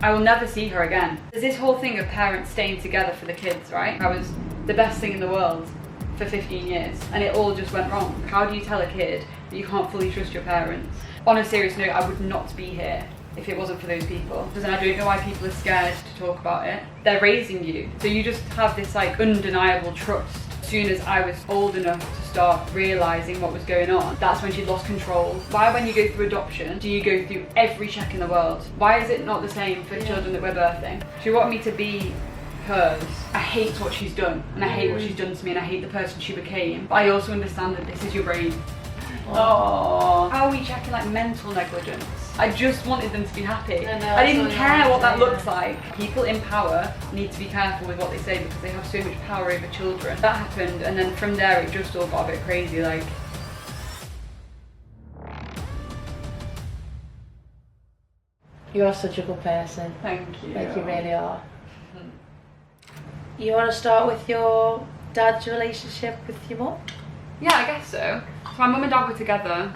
I will never see her again. There's this whole thing of parents staying together for the kids, right? I was the best thing in the world for 15 years and it all just went wrong. How do you tell a kid that you can't fully trust your parents? On a serious note, I would not be here if it wasn't for those people. And I don't know why people are scared to talk about it. They're raising you. So you just have this like undeniable trust. As soon as I was old enough to start realising what was going on, that's when she'd lost control. Why when you go through adoption, do you go through every check in the world? Why is it not the same for children that we're birthing? She wanted me to be hers. I hate what she's done and I hate what she's done to me and I hate the person she became. But I also understand that this is your brain. Oh, how are we checking like mental negligence? I just wanted them to be happy. I didn't care what that looks like. People in power need to be careful with what they say because they have so much power over children. That happened and then from there it just all got a bit crazy. Like, you're such a good person. thank you. Like you really are. You want to start with your dad's relationship with your mum? Yeah, I guess so. So my mum and dad were together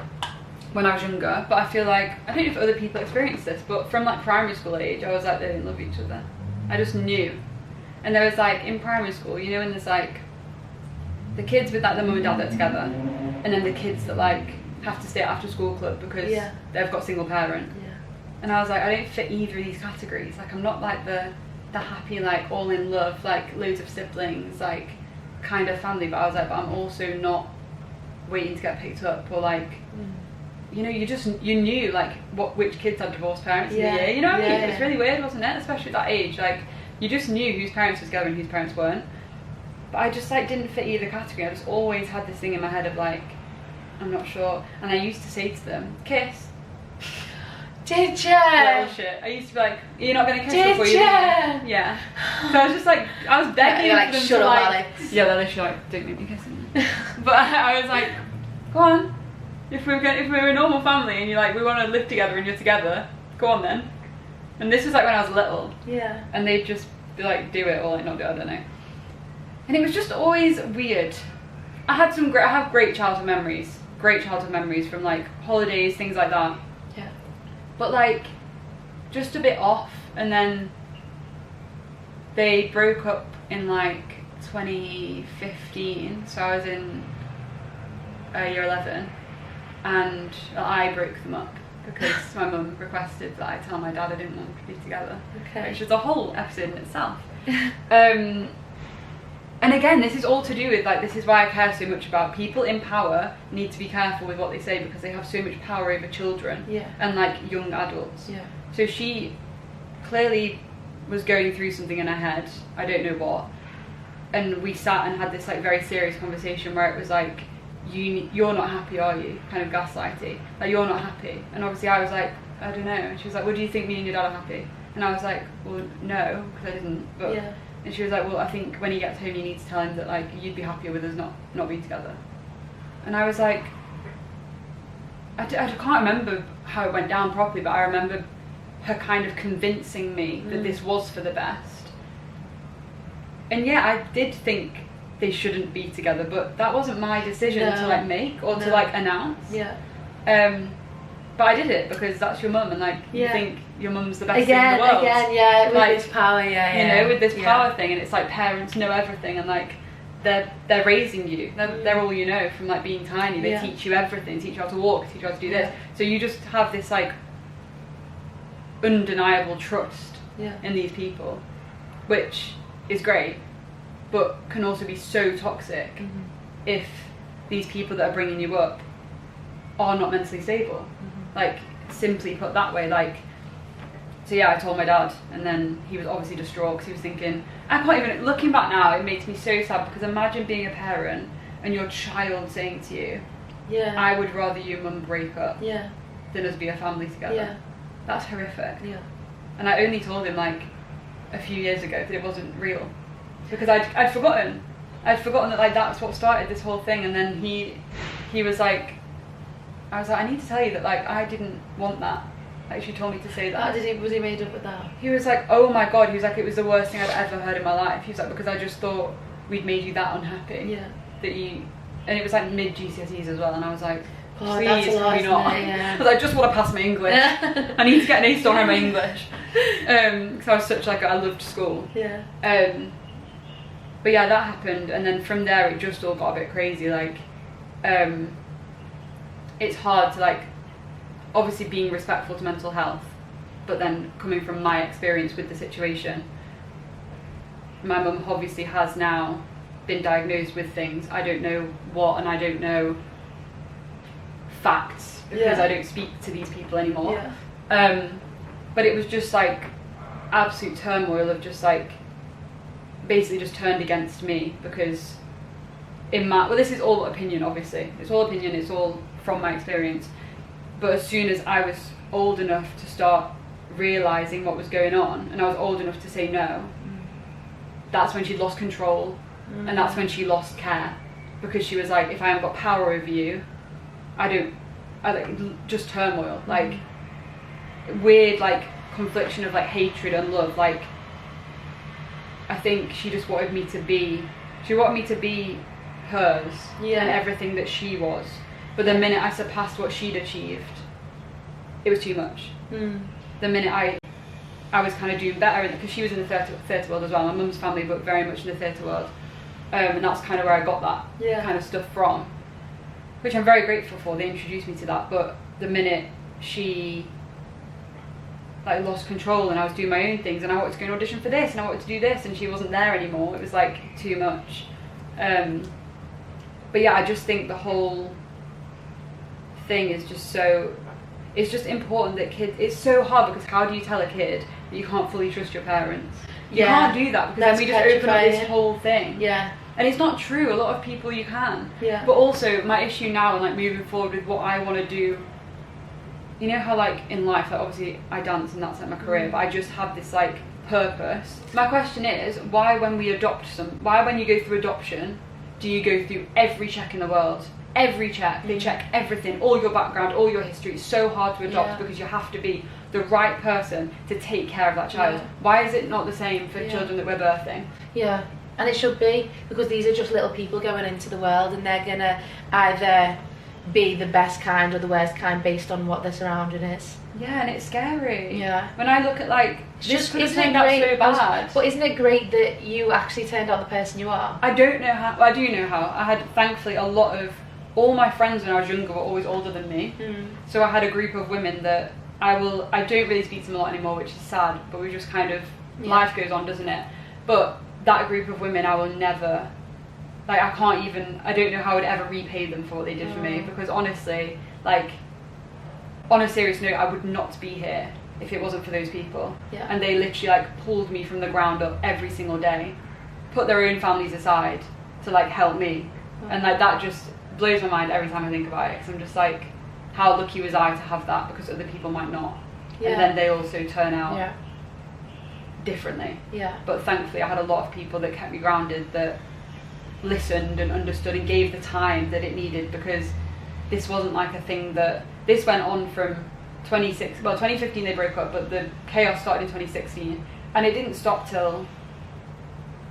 when I was younger, but I feel like, I don't know if other people experienced this, but from like primary school age, I was like, they didn't love each other. I just knew. And there was like, in primary school, you know, when there's like, the kids with like the mum and dad that are together, and then the kids that like, have to stay at after school club because they've got single parent. Yeah. And I was like, I don't fit either of these categories. Like, I'm not like the happy, like all in love, like loads of siblings, like kind of family, but I was like, but I'm also not waiting to get picked up or like, you know, you knew like which kids had divorced parents in the year, you know what I mean? It was really weird, wasn't it? Especially at that age, like you just knew whose parents was together and whose parents weren't. But I just like didn't fit either category. I just always had this thing in my head of like, I'm not sure. And I used to say to them, kiss. Did you? Little shit. I used to be like, you're not going to kiss before you do it. Yeah. So I was just like, I was begging like, for them shut to up, like, Alex. yeah, they're literally like, don't make me kiss him. But I was like, go on. If we were a normal family and you're like, we want to live together and you're together, go on then. And this was like when I was little. Yeah. And they'd just be like, do it or like not do it, I don't know. And it was just always weird. I have great childhood memories. Great childhood memories from like holidays, things like that. Yeah. But like, just a bit off. And then they broke up in like 2015. So I was in year 11. And I broke them up because my mum requested that I tell my dad I didn't want them to be together. Okay. Which is a whole episode in itself. And again, this is all to do with like, this is why I care so much about people in power need to be careful with what they say because they have so much power over children and like young adults. Yeah. So she clearly was going through something in her head, I don't know what, and we sat and had this like very serious conversation where it was like, you're not happy, are you? Kind of gaslighty, like you're not happy. And obviously I was like, I don't know. And she was like, well, do you think me and your dad are happy? And I was like, well, no, because I didn't. But and she was like, well, I think when he gets home you need to tell him that like you'd be happier with us not being together. And I was like, I can't remember how it went down properly, but I remember her kind of convincing me that this was for the best. And yeah, I did think they shouldn't be together, but that wasn't my decision to like make or to like announce. Yeah. But I did it because that's your mum, and like you think your mum's the best thing in the world. With like, this power, you know, with this power thing, and it's like parents know everything, and like they're raising you. They're all you know from like being tiny. They teach you everything, teach you how to walk, teach you how to do this. So you just have this like undeniable trust in these people, which is great, but can also be so toxic if these people that are bringing you up are not mentally stable. Like, simply put that way, like, so yeah, I told my dad, and then he was obviously distraught because he was thinking, I can't even, looking back now, it makes me so sad because imagine being a parent and your child saying to you, I would rather you and mum break up than us be a family together. That's horrific. And I only told him like a few years ago that it wasn't real because I'd forgotten that like that's what started this whole thing. And then he was like, I was like, I need to tell you that like I didn't want that. Like she told me to say that. Was he made up with that? He was like, oh my god, he was like, it was the worst thing I've ever heard in my life. He was like, because I just thought we'd made you that unhappy. That you, and it was like mid GCSEs as well, and I was like, God, please, that's a lot, can we isn't not? it? Yeah. Because I just want to pass my English. I need to get an A star in my English. Because I was such like, I loved school. Yeah. But yeah, that happened, and then from there it just all got a bit crazy. Like, it's hard to like, obviously being respectful to mental health, but then coming from my experience with the situation, my mum obviously has now been diagnosed with things. I don't know what, and I don't know facts because I don't speak to these people anymore. Yeah. But it was just like absolute turmoil of just like basically just turned against me because well, this is all opinion, obviously. It's all opinion, it's all from my experience. But as soon as I was old enough to start realising what was going on, and I was old enough to say no, that's when she lost control, and that's when she lost care. Because she was like, if I haven't got power over you, I like, just turmoil. Like, weird, like, confliction of, like, hatred and love. Like, I think she just wanted me to be hers, and everything that she was. But the minute I surpassed what she'd achieved, it was too much. The minute I was kind of doing better, because she was in the theatre world as well. My mum's family, but very much in the theatre world, and that's kind of where I got that kind of stuff from, which I'm very grateful for. They introduced me to that. But the minute she like lost control, and I was doing my own things, and I wanted to go and audition for this, and I wanted to do this, and she wasn't there anymore, it was like too much. But yeah, I just think the whole thing is just so, it's just important that kids, it's so hard, because how do you tell a kid that you can't fully trust your parents? You can't do that, because then we just open up this whole thing. And it's not true. A lot of people you can. But also my issue now, and like moving forward with what I want to do, you know how like in life, like obviously I dance and that's like my career, but I just have this like purpose. My question is, why when we adopt why when you go through adoption, do you go through every check in the world? Every check, they check everything, all your background, all your history. It's so hard to adopt because you have to be the right person to take care of that child. Why is it not the same for children that we're birthing? And it should be, because these are just little people going into the world, and they're gonna either be the best kind or the worst kind based on what their surrounding is. And it's scary. When I look at like, this could have isn't turned out so bad. But isn't it great that you actually turned out the person you are? I don't know how, well, I do know how. I had thankfully a lot of, all my friends when I was younger were always older than me. So I had a group of women that I don't really speak to them a lot anymore, which is sad, but we just kind of, life goes on, doesn't it? But that group of women I will never, like I don't know how I would ever repay them for what they did for me, because honestly, like, on a serious note, I would not be here if it wasn't for those people. And they literally like pulled me from the ground up every single day, put their own families aside to like help me. And like that just blows my mind every time I think about it, because I'm just like, how lucky was I to have that, because other people might not. And then they also turn out differently. But thankfully I had a lot of people that kept me grounded, that listened and understood and gave the time that it needed, because this wasn't like a thing that, this went on from 2015 they broke up, but the chaos started in 2016, and it didn't stop till,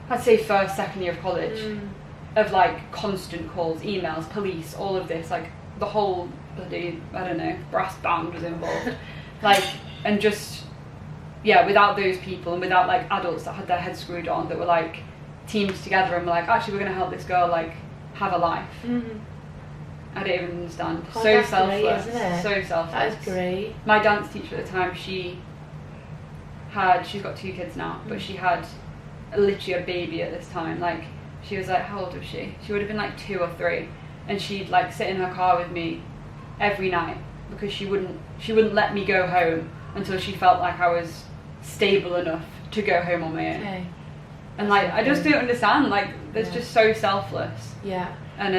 I'd say second year of college, of like constant calls, emails, police, all of this, like the whole bloody, I don't know, brass band was involved. Like, and just, without those people, and without like adults that had their heads screwed on, that were like teamed together and were like, actually we're going to help this girl like have a life. I don't even understand. God, so selfless. Great, isn't it? So selfless. That is great. My dance teacher at the time, she's got 2 kids now, but she had literally a baby at this time. Like, she was like, how old was she? She would have been like 2 or 3, and she'd like sit in her car with me every night, because she wouldn't let me go home until she felt like I was stable enough to go home on my own. And like, I just don't understand, like, that's just so selfless. And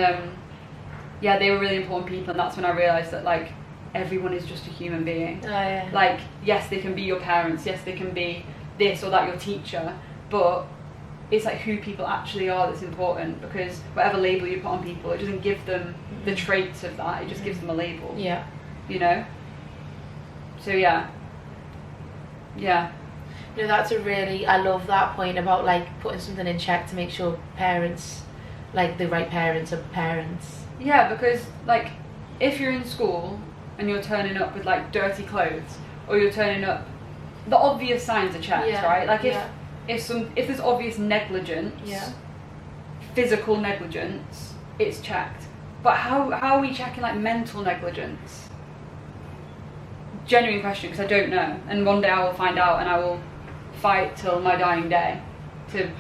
they were really important people, and that's when I realised that like everyone is just a human being. Like, yes, they can be your parents, yes, they can be this or that, your teacher, but it's like who people actually are that's important, because whatever label you put on people, it doesn't give them the traits of that, it just gives them a label. You know? So No, that's a really, I love that point about like putting something in check to make sure parents, like the right parents are parents. Because like if you're in school and you're turning up with like dirty clothes, or you're turning up, the obvious signs are checked, right? Like if there's obvious negligence, physical negligence, it's checked. But how are we checking like mental negligence? Genuine question, because I don't know, and one day I will find out, and I will fight till my dying day to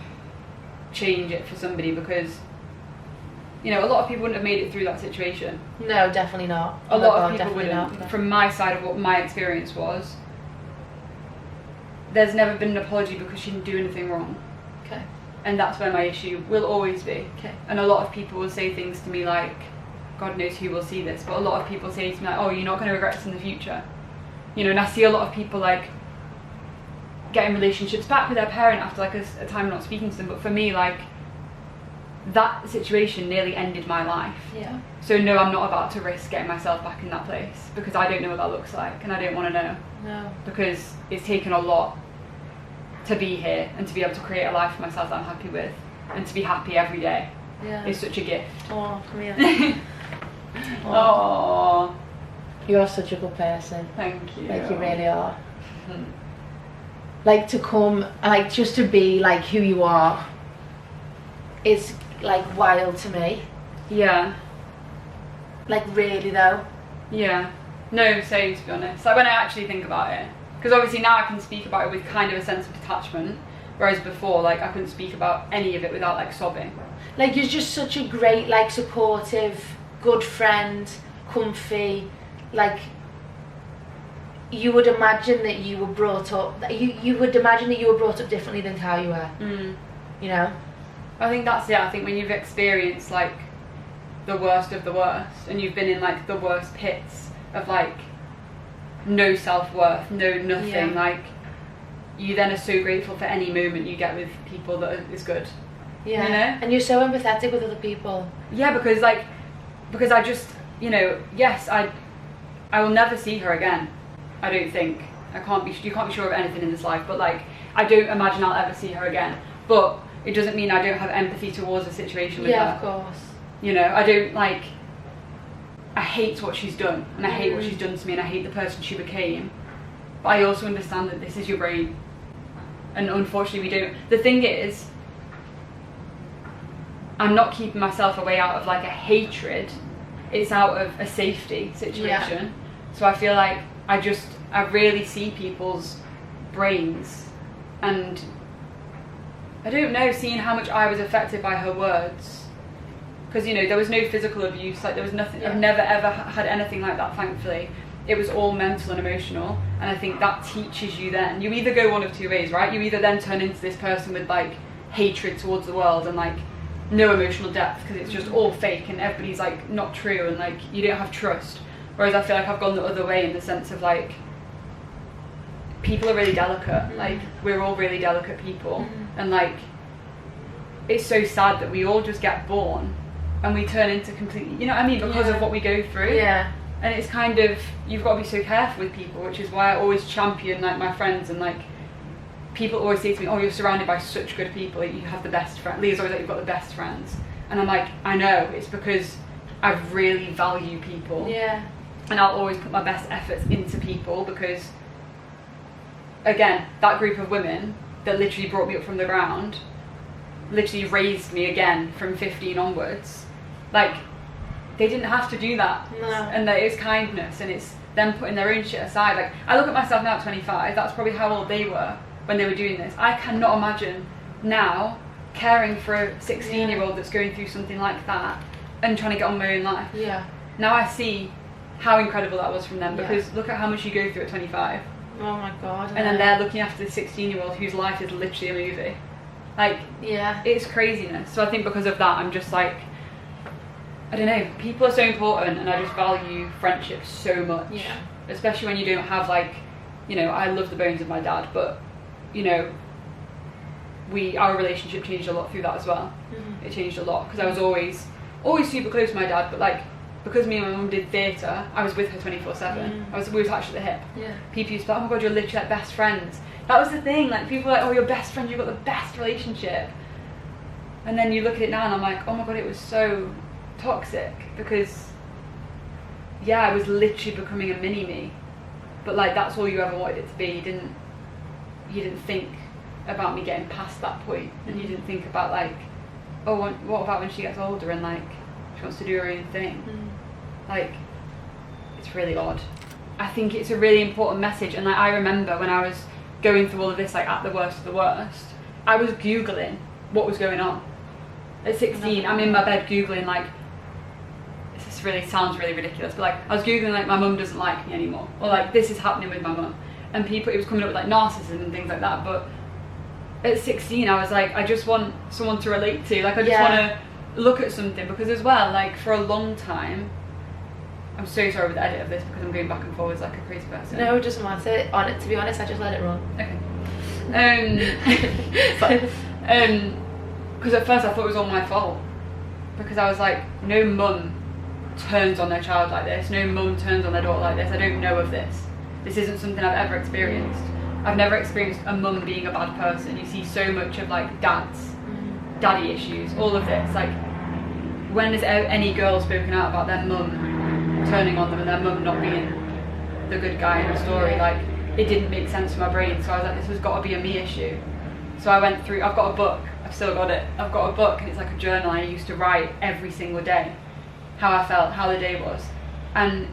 change it for somebody, because you know, a lot of people wouldn't have made it through that situation. No, definitely not. A lot of people wouldn't. No. From my side of what my experience was, there's never been an apology because she didn't do anything wrong. Okay. And that's where my issue will always be. Okay. And a lot of people will say things to me like, God knows who will see this, but a lot of people say to me like, oh, you're not going to regret this in the future. You know, and I see a lot of people like getting relationships back with their parent after like a time not speaking to them. But for me, like, that situation nearly ended my life. Yeah. So no, I'm not about to risk getting myself back in that place, because I don't know what that looks like, and I don't want to know. No. Because it's taken a lot to be here and to be able to create a life for myself that I'm happy with, and to be happy every day. Yeah. It's such a gift. Oh, come here. Oh. You're such a good person. Thank you. Like, you really are. Like, to come, like, just to be like who you are, it's like wild to me. Yeah. Like, really though. Yeah. No, same, to be honest. Like, when I actually think about it, because obviously now I can speak about it with kind of a sense of detachment, whereas before, like, I couldn't speak about any of it without like sobbing. Like, you're just such a great, like, supportive, good friend, comfy, like, you would imagine that you were brought up, you would imagine that you were brought up differently than how you were. You know? I think that's it. I think when you've experienced like the worst of the worst, and you've been in like the worst pits of like no self-worth, no nothing, like, you then are so grateful for any moment you get with people that is good. Yeah. You know? And you're so empathetic with other people. Yeah, because I just, you know, yes, I will never see her again. I don't think. You can't be sure of anything in this life, but like, I don't imagine I'll ever see her again. But it doesn't mean I don't have empathy towards the situation with her. Yeah, of course. You know, I don't like, I hate what she's done, and I hate what she's done to me, and I hate the person she became. But I also understand that this is your brain, and unfortunately we don't. The thing is, I'm not keeping myself away out of like a hatred, it's out of a safety situation. Yeah. So I feel like I really see people's brains, and I don't know, seeing how much I was affected by her words. Because, you know, there was no physical abuse, like there was nothing, I've never ever had anything like that, thankfully. It was all mental and emotional, and I think that teaches you then. You either go one of two ways, right? You either then turn into this person with like hatred towards the world and like no emotional depth, because it's just all fake and everybody's like not true, and like you don't have trust. Whereas I feel like I've gone the other way in the sense of like, people are really delicate, like we're all really delicate people, and like it's so sad that we all just get born and we turn into completely, you know what I mean, because of what we go through. Yeah. And it's kind of, you've got to be so careful with people, which is why I always champion like my friends, and like people always say to me, oh, you're surrounded by such good people, like, you have the best friends. Leah's always like, you've got the best friends. And I'm like, I know, it's because I really value people. Yeah. And I'll always put my best efforts into people, because again, that group of women that literally brought me up from the ground, literally raised me again from 15 onwards, like, they didn't have to do that. No. And that is kindness, and it's them putting their own shit aside. Like, I look at myself now at 25, that's probably how old they were when they were doing this. I cannot imagine now caring for a 16-year-old that's going through something like that and trying to get on my own life. Yeah. Now I see how incredible that was from them, because look at how much you go through at 25. Oh my god. And then they're looking after the 16-year-old whose life is literally a movie. Like, it's craziness. So I think because of that, I'm just like, I don't know, people are so important, and I just value friendship so much. Yeah. Especially when you don't have like, you know, I love the bones of my dad, but you know, our relationship changed a lot through that as well. It changed a lot, because I was always super close to my dad, but like, because me and my mum did theatre, I was with her 24/7. We were attached at the hip. Yeah. People used to be like, oh my god, you're literally like best friends. That was the thing, like people were like, oh, you're best friends, you've got the best relationship. And then you look at it now and I'm like, oh my god, it was so toxic, because yeah, I was literally becoming a mini me. But like that's all you ever wanted it to be. You didn't think about me getting past that point, and you didn't think about like, oh, what about when she gets older and like she wants to do her own thing? Like, it's really odd. I think it's a really important message, and like I remember when I was going through all of this, like at the worst of the worst, I was Googling what was going on. At 16, I'm in my bed Googling like, this really sounds really ridiculous, but like I was Googling like my mum doesn't like me anymore, or like this is happening with my mum, and it was coming up with like narcissism and things like that. But at 16, I was like, I just want someone to relate to, like I just want to look at something, because as well, like for a long time, I'm so sorry with the edit of this because I'm going back and forwards like a crazy person. No, it doesn't matter. To be honest, I just let it run. Okay. Because at first I thought it was all my fault, because I was like, no mum turns on their child like this, no mum turns on their daughter like this, I don't know of this. This isn't something I've ever experienced. I've never experienced a mum being a bad person. You see so much of like daddy issues, all of this. Like, when has any girl spoken out about their mum turning on them and their mum not being the good guy in the story? Like, it didn't make sense to my brain, so I was like, this has got to be a me issue. So I went through, I've got a book, I've still got it, I've got a book, and it's like a journal I used to write every single day, how I felt, how the day was, and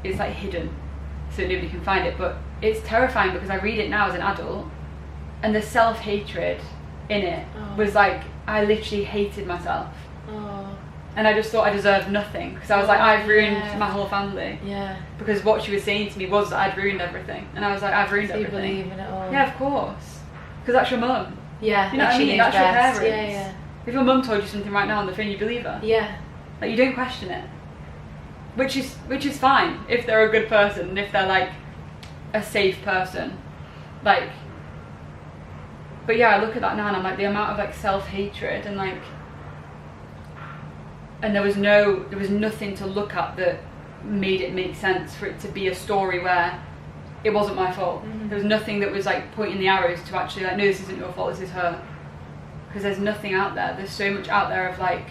it's like hidden so nobody can find it. But it's terrifying because I read it now as an adult, and the self-hatred in it was like, I literally hated myself. And I just thought I deserved nothing, because I was like, I've ruined my whole family. Because what she was saying to me was that I'd ruined everything, and I was like, I've ruined everything. You believe in it all? Yeah, of course, because that's your mum. Yeah, you know what I mean? That's your parents. Yeah. If your mum told you something right now on the phone, you believe her. Yeah. Like, you don't question it, which is fine if they're a good person and if they're like a safe person, like. But yeah, I look at that now and I'm like, the amount of like self-hatred and like, and there was nothing to look at that made it make sense for it to be a story where it wasn't my fault. There was nothing that was like pointing the arrows to actually like, no, this isn't your fault, this is her. Because there's nothing out there. There's so much out there of like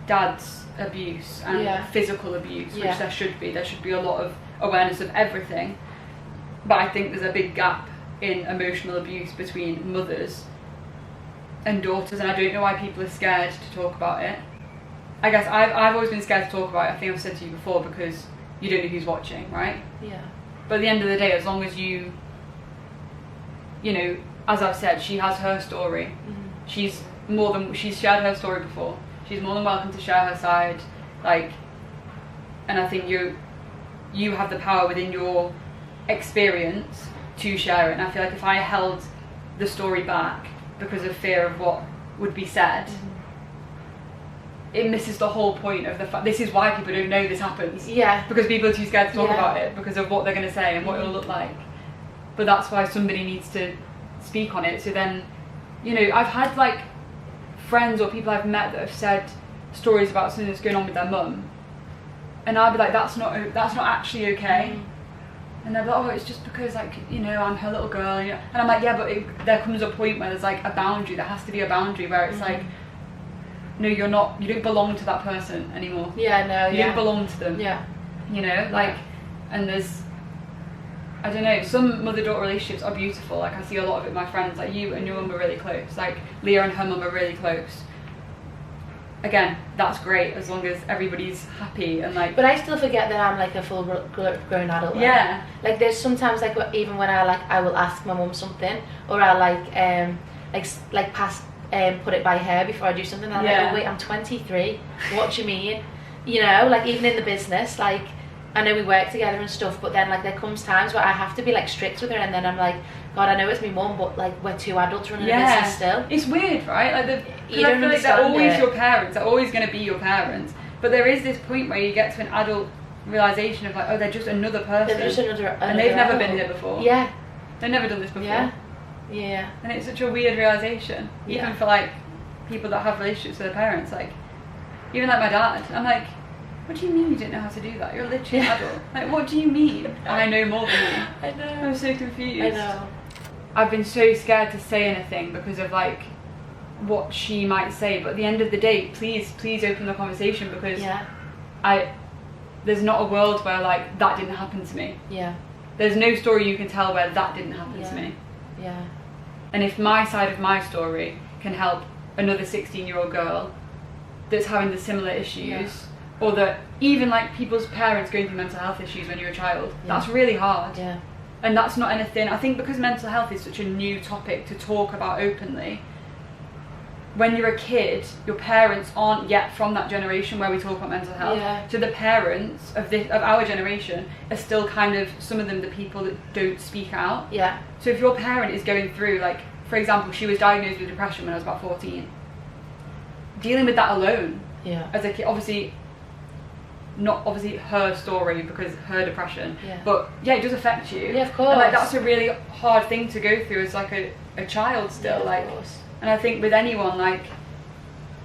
dad's abuse and physical abuse, which there should be. There should be a lot of awareness of everything. But I think there's a big gap in emotional abuse between mothers and daughters, and I don't know why people are scared to talk about it. I guess I've always been scared to talk about it. I think I've said to you before, because you don't know who's watching, right? Yeah. But at the end of the day, as long as you know, as I've said, she has her story. She's shared her story before. She's more than welcome to share her side, like, and I think you have the power within your experience to share it. And I feel like if I held the story back because of fear of what would be said, it misses the whole point of the fact. This is why people don't know this happens. Yeah. Because people are too scared to talk about it because of what they're going to say and what it'll look like. But that's why somebody needs to speak on it. So then, you know, I've had like friends or people I've met that have said stories about something that's going on with their mum, and I'll be like, that's not actually okay. And they're like, oh, it's just because, like, you know, I'm her little girl, you know? And I'm like, yeah, but there comes a point where there's like a boundary. There has to be a boundary where it's like, no, you don't belong to that person anymore. Yeah, no, you don't belong to them. Yeah. You know, like, and there's, I don't know, some mother-daughter relationships are beautiful. Like, I see a lot of it with my friends, like you and your mum are really close. Like, Leah and her mum are really close. Again, that's great as long as everybody's happy and like. But I still forget that I'm like a full grown adult. Yeah. Like there's sometimes like even when I will ask my mum something, or I'll put it by her before I do something. And I'm like, oh wait, I'm 23. What do you mean? You know, like even in the business, like I know we work together and stuff, but then like there comes times where I have to be like strict with her, and then I'm like, God, I know it's my mum, but like we're two adults running a business still. It's weird, right? Like you don't feel like they're always your parents. They're always going to be your parents. But there is this point where you get to an adult realization of like, oh, they're just another person. They're just another and they've never been here before. Yeah. They've never done this before. Yeah. And it's such a weird realization, even for like people that have relationships with their parents. Like, even like my dad, I'm like, what do you mean you didn't know how to do that? You're literally an adult. Like, what do you mean? I know more than you. I know. I'm so confused. I know. I've been so scared to say anything because of like what she might say, but at the end of the day, please open the conversation, because there's not a world where like that didn't happen to me. Yeah. There's no story you can tell where that didn't happen to me. Yeah. And if my side of my story can help another 16-year-old girl that's having the similar issues, or that even like people's parents going through mental health issues when you're a child, that's really hard. Yeah. And that's not anything, I think because mental health is such a new topic to talk about openly, when you're a kid, your parents aren't yet from that generation where we talk about mental health. Yeah. So the parents of our generation are still kind of, some of them, the people that don't speak out. Yeah. So if your parent is going through, like, for example, she was diagnosed with depression when I was about 14. Dealing with that alone as a kid, obviously, not obviously her story because her depression, but yeah, it does affect you. Yeah, of course. And like that's a really hard thing to go through as like a child still. Yeah, like, of course. and I think with anyone, like,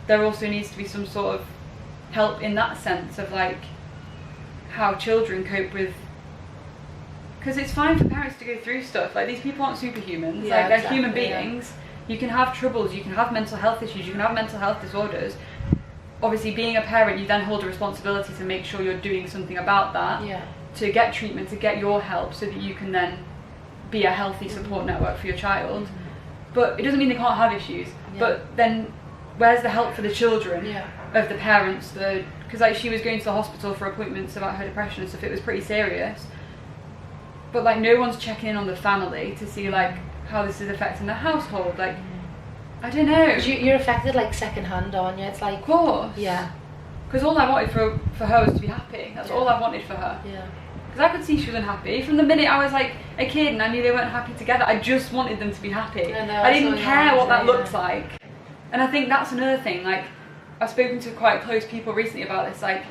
there also needs to be some sort of help in that sense of like how children cope with. Because it's fine for parents to go through stuff. Like, these people aren't superhumans. Yeah, like, they're exactly, human beings. You can have troubles, you can have mental health issues, you can have mental health disorders. Obviously, being a parent, you then hold a responsibility to make sure you're doing something about that. Yeah. To get treatment, to get your help, so that you can then be a healthy support network for your child. But it doesn't mean they can't have issues. But then, where's the help for the children of the parents? Because like she was going to the hospital for appointments about her depression and stuff. It was pretty serious. But like no one's checking in on the family to see like how this is affecting the household. Like, I don't know. You're affected like second hand, aren't you? It's like, of course. Yeah. Because all I wanted for her was to be happy. That's all I wanted for her. Yeah. Because I could see she was unhappy. From the minute I was like a kid and I knew they weren't happy together, I just wanted them to be happy. I didn't care what that looked like. And I think that's another thing. Like, I've spoken to quite close people recently about this. Like,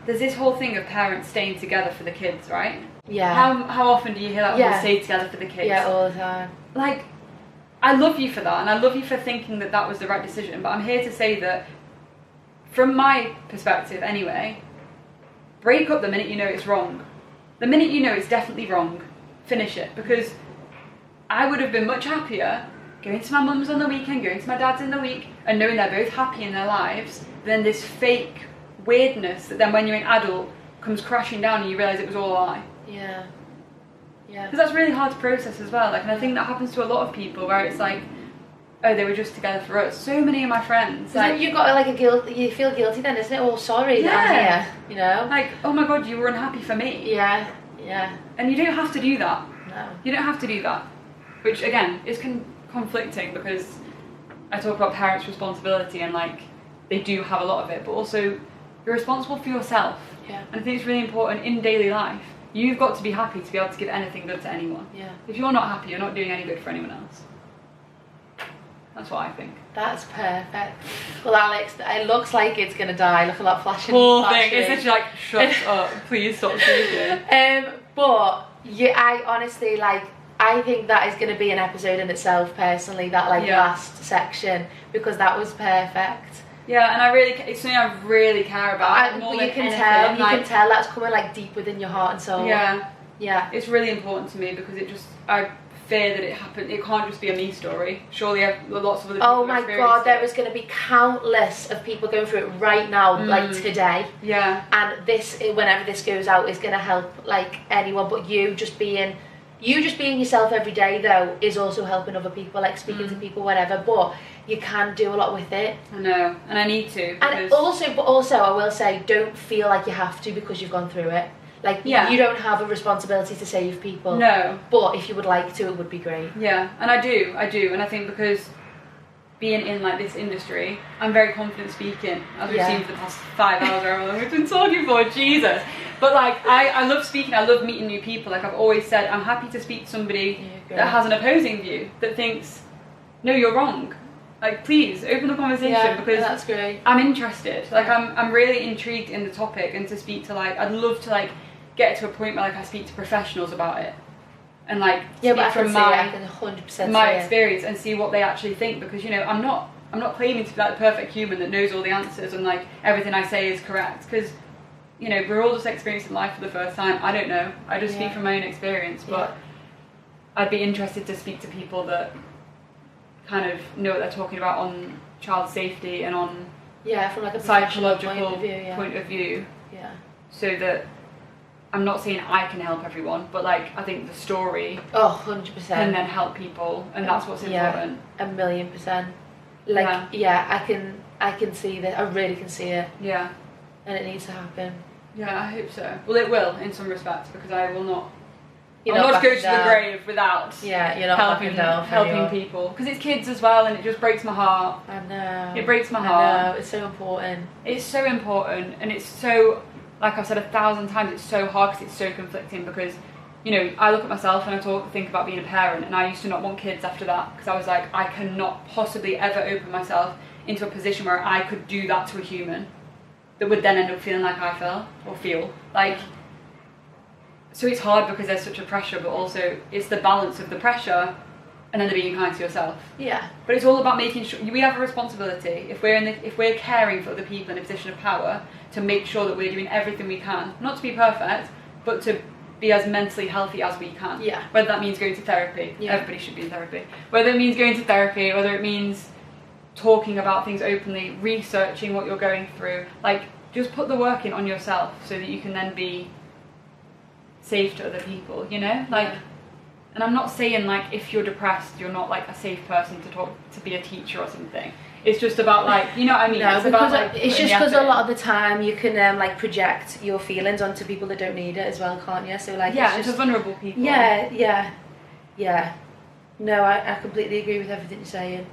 there's this whole thing of parents staying together for the kids, right? Yeah. How often do you hear that whole stay together for the kids? Yeah, all the time. Like, I love you for that, and I love you for thinking that that was the right decision, but I'm here to say that, from my perspective anyway, break up the minute you know it's wrong. The minute you know it's definitely wrong, finish it. Because I would have been much happier going to my mum's on the weekend, going to my dad's in the week, and knowing they're both happy in their lives, than this fake weirdness that then when you're an adult comes crashing down and you realise it was all a lie. Yeah. Yeah. Because that's really hard to process as well. Like, and I think that happens to a lot of people where it's like, oh, they were just together for us. So many of my friends. Like, you've got like a guilt. You feel guilty then, isn't it? Oh, sorry that I'm here. You know. Like, oh my God, you were unhappy for me. Yeah. Yeah. And you don't have to do that. No. You don't have to do that. Which again is conflicting because I talk about parents' responsibility and like they do have a lot of it, but also you're responsible for yourself. Yeah. And I think it's really important in daily life. You've got to be happy to be able to give anything good to anyone. Yeah. If you're not happy, you're not doing any good for anyone else. That's what I think. That's perfect. Well, Alex, it looks like it's gonna die. Look at that flashing. Poor thing. It's literally like, shut up, please stop speaking. But yeah, I honestly like. I think that is going to be an episode in itself, personally. That like last section, because that was perfect. Yeah, and it's something I really care about. More than you can anything. tell. Like, you can tell that's coming like deep within your heart and soul. Yeah. Yeah. It's really important to me because I fear that it happened. It can't just be a me story. Surely lots of other people. Oh my God, there is going to be countless of people going through it right now, like today. Yeah. And this, whenever this goes out, is going to help like anyone. But you just being yourself every day though is also helping other people, like speaking to people, whatever. But you can do a lot with it. I know, and I need to. And also, I will say, don't feel like you have to because you've gone through it. Like, you don't have a responsibility to save people. No. But if you would like to, it would be great. Yeah, and I do, and I think because being in like this industry, I'm very confident speaking, as we've seen for the past 5 hours or however long we've been talking for, Jesus. But like, I love speaking, I love meeting new people. Like I've always said, I'm happy to speak to somebody that has an opposing view, that thinks, no, you're wrong. Like, please, open the conversation because that's great. I'm interested. Like, I'm really intrigued in the topic, and to speak to like, I'd love to like get to a point where like I speak to professionals about it. And like speak from I can 100% my experience and see what they actually think, because you know I'm not claiming to be like the perfect human that knows all the answers and like everything I say is correct, because you know we're all just experiencing life for the first time. I don't know, I just speak from my own experience, but I'd be interested to speak to people that kind of know what they're talking about on child safety and on from like a psychological point of view. Yeah. so that I'm not saying I can help everyone, but like I think the story 100%. can then help people, and that's what's important. Yeah, 1,000,000%. Like I can see that. I really can see it. Yeah. And it needs to happen. Yeah, I hope so. Well, it will in some respects, because I will not. You're I'll not go to down. the grave without you're not helping people, because it's kids as well, and it just breaks my heart. I know. It breaks my heart. I know. It's so important. It's so important, and it's so, like I've said 1,000 times, it's so hard because it's so conflicting. Because, you know, I look at myself and I think about being a parent, and I used to not want kids after that, because I was like, I cannot possibly ever open myself into a position where I could do that to a human that would then end up feeling like I felt or feel like. So it's hard because there's such a pressure, but also it's the balance of the pressure and then the being kind to yourself. Yeah. But it's all about making sure we have a responsibility, if we're caring for other people in a position of power, to make sure that we're doing everything we can, not to be perfect, but to be as mentally healthy as we can. Yeah. Whether that means going to therapy. Yeah. Everybody should be in therapy. Whether it means going to therapy, whether it means talking about things openly, researching what you're going through, like just put the work in on yourself so that you can then be safe to other people, you know, like. And I'm not saying like if you're depressed you're not like a safe person to be a teacher or something. It's just about like, you know what I mean? No, it's because about, like, it's just because a lot of the time you can like project your feelings onto people that don't need it as well, can't you? So like yeah, it's just vulnerable people. Yeah. No, I completely agree with everything you're saying.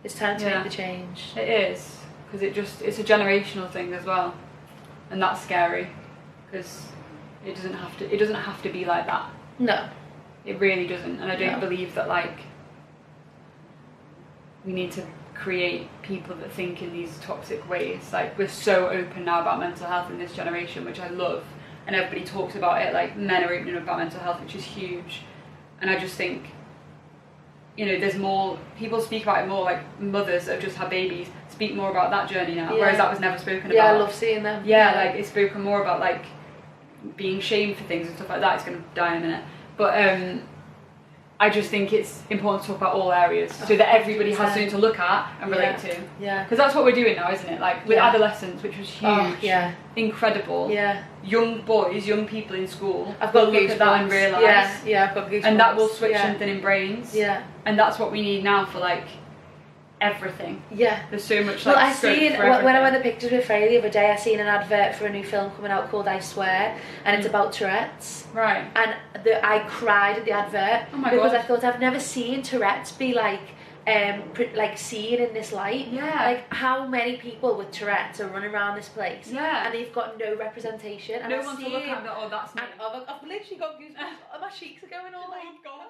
It's time to make the change. It is, because it's a generational thing as well, and that's scary because it doesn't have to be like that. No. It really doesn't, and I don't believe that like we need to create people that think in these toxic ways. Like we're so open now about mental health in this generation, which I love, and everybody talks about it. Like men are opening up about mental health, which is huge, and I just think, you know, there's more people speak about it more. Like mothers that have just had babies speak more about that journey now, whereas that was never spoken about. Yeah, I love seeing them. Yeah, like it's spoken more about like being shamed for things and stuff like that. It's going to die in a minute. But I just think it's important to talk about all areas so that everybody has something to look at and relate to. Yeah. Because that's what we're doing now, isn't it? Like with adolescence, which was huge, incredible. Yeah. Young boys, young people in school. I've got look at that and realise. I've got goosebumps. And that will switch something in brains. Yeah. And that's what we need now for like everything. Yeah. There's so much well, like I seen for when I went to the pictures with Freya the other day, I seen an advert for a new film coming out called I Swear, and it's about Tourette's. Right. And I cried at the advert because I thought I've never seen Tourette's be like seen in this light. Yeah. Like how many people with Tourette's are running around this place. Yeah. And they've got no representation. And no one to look at. Oh, that's me. And I've literally got goosebumps. My cheeks are going all like. Oh God.